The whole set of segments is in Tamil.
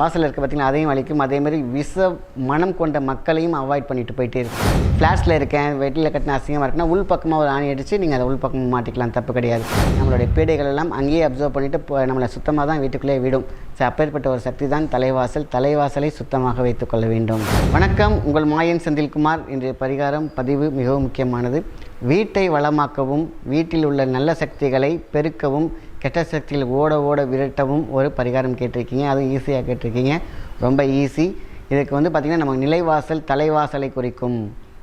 வாசலில் இருக்க பார்த்திங்கன்னா அதையும் அழிக்கும். அதேமாதிரி மனம் கொண்ட மக்களையும் அவாய்ட் பண்ணிட்டு போயிட்டே இருக்கும். ஃப்ளாட்ஸில் இருக்கேன், வெளியில் கட்டின அசிங்கமாக இருக்குன்னா உள் பக்கமாக ஒரு ஆணி அடித்து நீங்கள் அதை உள் பக்கமாக மாட்டிக்கலாம், தப்பு கிடையாது. நம்மளுடைய பீடைகள் எல்லாம் அங்கேயே அப்சர்வ் பண்ணிவிட்டு நம்மளை சுத்தமாக தான் வீட்டுக்குள்ளே விடும். ஸோ அப்பேற்பட்ட ஒரு சக்தி தான் தலைவாசல். தலைவாசலை சுத்தமாக வைத்துக்கொள்ள வேண்டும். வணக்கம், உங்கள் மாயன் செந்தில்குமார். இன்றைய பரிகாரம் பதிவு மிகவும் முக்கியமானது. வீட்டை வளமாக்கவும், வீட்டில் உள்ள நல்ல சக்திகளை பெருக்கவும், கெட்ட சக்தியில் ஓட ஓட விரட்டவும் ஒரு பரிகாரம் கேட்டிருக்கீங்க. அதுவும் ஈஸியாக கேட்டிருக்கீங்க, ரொம்ப ஈஸி. இதுக்கு பார்த்திங்கன்னா நம்ம நிலைவாசல் தலைவாசலை குறிக்கும்,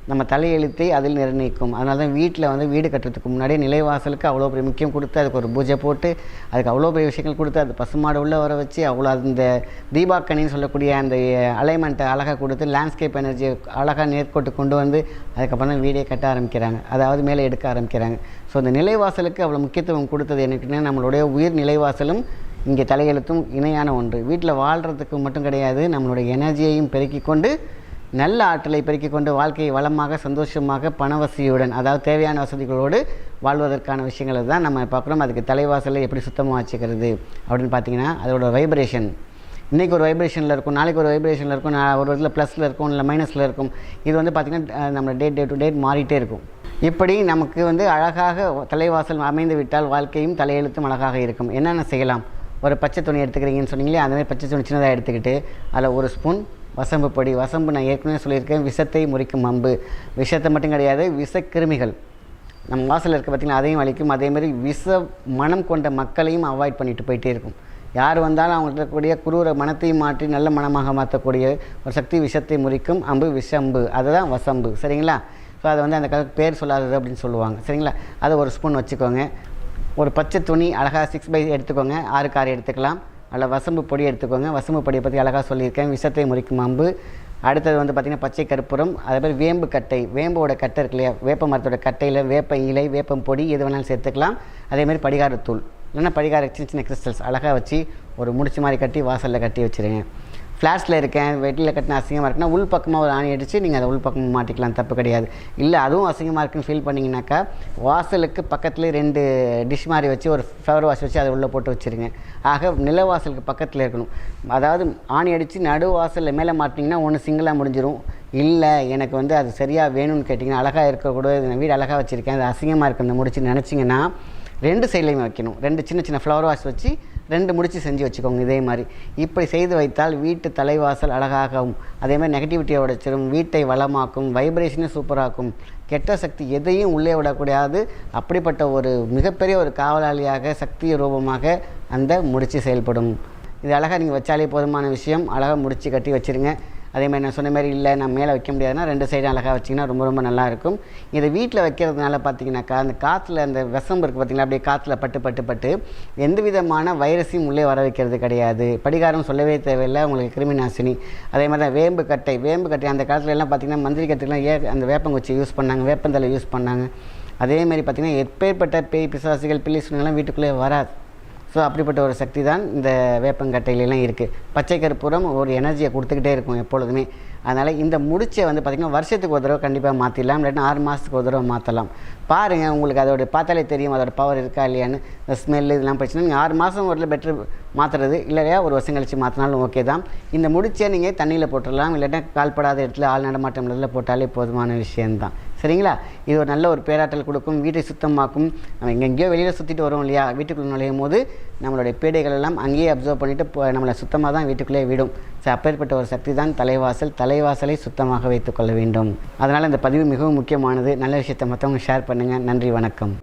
நம்ம தலையெழுத்தை அதில் நிர்ணயிக்கும். அதனால தான் வீட்டில் வீடு கட்டுறதுக்கு முன்னாடியே நிலைவாசலுக்கு அவ்வளோ பெரிய முக்கியம் கொடுத்து அதுக்கு ஒரு பூஜை போட்டு அதுக்கு அவ்வளோ பெரிய விஷயங்கள் கொடுத்து அது பசுமாடு உள்ளே வர வச்சு அவ்வளோ அந்த தீபாக்கணின்னு சொல்லக்கூடிய அந்த அலைன்மெண்ட்டை அழகாக கொடுத்து லேண்ட்ஸ்கேப் எனர்ஜியை அழகாக நேர்கோட்டு கொண்டு அதுக்கப்புறம் தான் வீடே கட்ட ஆரம்பிக்கிறாங்க, அதாவது மேலே எடுக்க ஆரம்பிக்கிறாங்க. ஸோ அந்த நிலைவாசலுக்கு அவ்வளோ முக்கியத்துவம் கொடுத்தது என்னன்னா நம்மளுடைய உயிர் நிலைவாசலும் இங்கே தலையெழுத்தும் இணையான ஒன்று. வீட்டில் வாழ்கிறதுக்கு மட்டும் கிடையாது, நம்மளுடைய எனர்ஜியையும் பெருக்கி கொண்டு நல்ல ஆற்றலை பெருக்கிக் கொண்டு வாழ்க்கையை வளமாக சந்தோஷமாக பணவசதியுடன், அதாவது தேவையான வசதிகளோடு வாழ்வதற்கான விஷயங்கள் தான் நம்ம பார்க்குறோம். அதுக்கு தலைவாசலை எப்படி சுத்தமாக வச்சுக்கிறது அப்படின்னு பார்த்தீங்கன்னா அதோட வைப்ரேஷன் இன்றைக்கி ஒரு வைப்ரேஷனில் இருக்கும், நாளைக்கு ஒரு வைப்ரேஷனில் இருக்கும், ஒரு இதில் ப்ளஸில் இருக்கும், இல்லை மைனஸில் இருக்கும். இது பார்த்திங்கன்னா நம்ம டே டு டேட் மாறிட்டே இருக்கும். இப்படி நமக்கு அழகாக தலைவாசல் அமைந்து விட்டால் வாழ்க்கையும் தலையெழுத்தும் அழகாக இருக்கும். என்னென்ன செய்யலாம்? ஒரு பச்சை துணி எடுத்துக்கிறீங்கன்னு சொன்னீங்களே, அந்த மாதிரி பச்சை துணி சின்னதாக எடுத்துக்கிட்டு அதில் ஒரு ஸ்பூன் வசம்பு பொடி. வசம்பு நான் ஏற்கனவே சொல்லியிருக்கேன், விஷத்தை முறிக்கும் அம்பு. விஷத்தை மட்டும் கிடையாது, விஷக்கிருமிகள் நம்ம வாசலில் இருக்க பார்த்திங்கன்னா அதையும் அழிக்கும். அதேமாதிரி மனம் கொண்ட மக்களையும் அவாய்ட் பண்ணிட்டு போயிட்டே இருக்கும். யார் வந்தாலும் அவங்கள்ட்ட இருக்கக்கூடிய குரூர மனத்தையும் மாற்றி நல்ல மனமாக மாற்றக்கூடிய ஒரு சக்தி விஷத்தை முறிக்கும் அம்பு, விஷம்பு. அதுதான் வசம்பு, சரிங்களா? ஸோ அதை அந்த பேர் சொல்லாதது அப்படின்னு சொல்லுவாங்க, சரிங்களா? அதை ஒரு ஸ்பூன் வச்சுக்கோங்க. ஒரு பச்சை துணி அழகாக 6x எடுத்துக்கோங்க, 6க்கு 6 எடுத்துக்கலாம். அதில் வசம்பு பொடி எடுத்துக்கோங்க. வசம்பு பொடியை பற்றி அழகாக சொல்லியிருக்கேன், விஷத்தை முறிக்கும் அம்பு. அடுத்தது பார்த்திங்கன்னா பச்சை கற்பூரம். அதே மாதிரி வேம்பு கட்டை, வேம்போட கட்டை இருக்கு இல்லையா, வேப்ப மரத்தோட கட்டையில் வேப்ப இலை, வேப்பம் பொடி எது வேணாலும் சேர்த்துக்கலாம். அதேமாதிரி படிகாரத்தூள், இல்லைன்னா படிகார சின்ன சின்ன கிறிஸ்டல்ஸ் அழகாக வச்சு ஒரு முடிச்சு மாதிரி கட்டி வாசலில் கட்டி வச்சுருங்க. ஃப்ளாட்ஸில் இருக்கேன், வெளியில் கட்டின அசிங்கமாக இருக்குன்னா உள் பக்கமாக ஒரு ஆணி அடித்து நீங்கள் அதை உள் பக்கமாக மாட்டிக்கலாம், தப்பு கிடையாது. இல்லை அதுவும் அசிங்கமாக இருக்குன்னு ஃபீல் பண்ணிங்கனாக்கா வாசலுக்கு பக்கத்தில் 2 டிஷ் மாதிரி வச்சு ஒரு ஃப்ளவர் வாஷ் வச்சு அதை உள்ளே போட்டு வச்சுருங்க. ஆக நிலவாசலுக்கு பக்கத்தில் இருக்கணும். அதாவது ஆணி அடித்து நடு வாசலில் மேலே மாட்டிங்கன்னா ஒன்று சிங்கிளாக முடிஞ்சிடும். இல்லை எனக்கு அது சரியாக வேணும்னு கேட்டிங்கன்னா அழகாக இருக்கக்கூடாது, வீடு அழகாக வச்சுருக்கேன், அது அசிங்கமாக இருக்குன்னு முடிச்சு நினச்சிங்கன்னா 2 சைட்லையுமே வைக்கணும். 2 சின்ன சின்ன ஃப்ளவர் வாஷ் வச்சு 2 முடிச்சு செஞ்சு வச்சுக்கோங்க. இதே மாதிரி இப்படி செய்து வைத்தால் வீட்டு தலைவாசல் அழகாகவும், அதேமாதிரி நெகட்டிவிட்டியை உடைச்சிடும், வீட்டை வளமாக்கும், வைப்ரேஷனை சூப்பராக்கும், கெட்ட சக்தி எதையும் உள்ளே விடக்கூடாது. அப்படிப்பட்ட ஒரு மிகப்பெரிய ஒரு காவலாளியாக சக்தி ரூபமாக அந்த முடிச்சு செயல்படும். இது அழகாக நீங்கள் வச்சாலே போதுமான விஷயம். அழகாக முடிச்சு கட்டி வச்சுருங்க. அதேமாதிரி நான் சொன்ன மாதிரி இல்லை நான் மேலே வைக்க முடியாதுன்னா 2 சைடும் அழகாக வச்சிங்கன்னா ரொம்ப ரொம்ப நல்லாயிருக்கும். இதை வீட்டில் வைக்கிறதுனால பார்த்திங்கனாக்கா அந்த காற்றுல அந்த விஷம் இருக்குது பார்த்திங்களா, அப்படியே காற்றுல பட்டு எந்த விதமான வைரஸையும் உள்ளே வர வைக்கிறது கிடையாது. படிகாரம் சொல்லவே தேவையில்லை, உங்களுக்கு கிருமி நாசினி. அதே மாதிரி தான் வேம்பு கட்டை அந்த காலத்துல எல்லாம் பார்த்திங்கன்னா மந்திரி கட்டுக்கெல்லாம் அந்த வேப்பங்குச்சி யூஸ் பண்ணாங்க, வேப்பந்தலை யூஸ் பண்ணாங்க. அதேமாதிரி பார்த்திங்கன்னா எப்பேற்பட்ட பேய் பிசாசுகள் பில்லி சுனிலாம் வீட்டுக்குள்ளே வராது. ஸோ அப்படிப்பட்ட ஒரு சக்தி தான் இந்த வேப்பங்கட்டையிலாம் இருக்குது. பச்சை கற்பூரம் ஒரு எனர்ஜியை கொடுத்துக்கிட்டே இருக்கும் எப்பொழுதுமே. அதனால் இந்த முடிச்சை பார்த்திங்கன்னா வருஷத்துக்கு ஒரு தடவை கண்டிப்பாக மாற்றிடலாம், இல்லாட்டினா 6 மாதத்துக்கு ஒரு தடவை மாற்றலாம். பாருங்கள், உங்களுக்கு அதோட பார்த்தாலே தெரியும் அதோட பவர் இருக்கா இல்லையான்னு. இந்த ஸ்மெல்லு இதெல்லாம் பிரச்சனை. நீங்கள் 6 மாதம் ஒரு பெட்ரு மாற்றுறது, இல்லையா ஒரு வருஷம் கழிச்சு மாற்றினாலும் ஓகே தான். இந்த முடிச்சை நீங்கள் தண்ணியில் போட்டுடலாம், இல்லாட்டினா கால்படாத இடத்துல ஆள் நடமாட்டம் இடத்துல போட்டாலே போதுமான விஷயந்தான், சரிங்களா? இது ஒரு நல்ல ஒரு பேராற்றல் கொடுக்கும், வீட்டை சுத்தமாக்கும். நம்ம எங்கெங்கேயோ வெளியில் சுற்றிட்டு வரோம் இல்லையா, வீட்டுக்குள்ளே நுழையும் போது நம்மளுடைய பீடைகள் எல்லாம் அங்கேயே அப்சர்வ் பண்ணிவிட்டு நம்மளை சுத்தமாக தான் வீட்டுக்குள்ளே விடும். ஸோ அப்பேற்பட்ட ஒரு சக்தி தான் தலைவாசல். தலைவாசலை சுத்தமாக வைத்துக்கொள்ள வேண்டும். அதனால் இந்த பதிவு மிகவும் முக்கியமானது. நல்ல விஷயத்தை மற்றவங்க ஷேர் பண்ணுங்கள். நன்றி, வணக்கம்.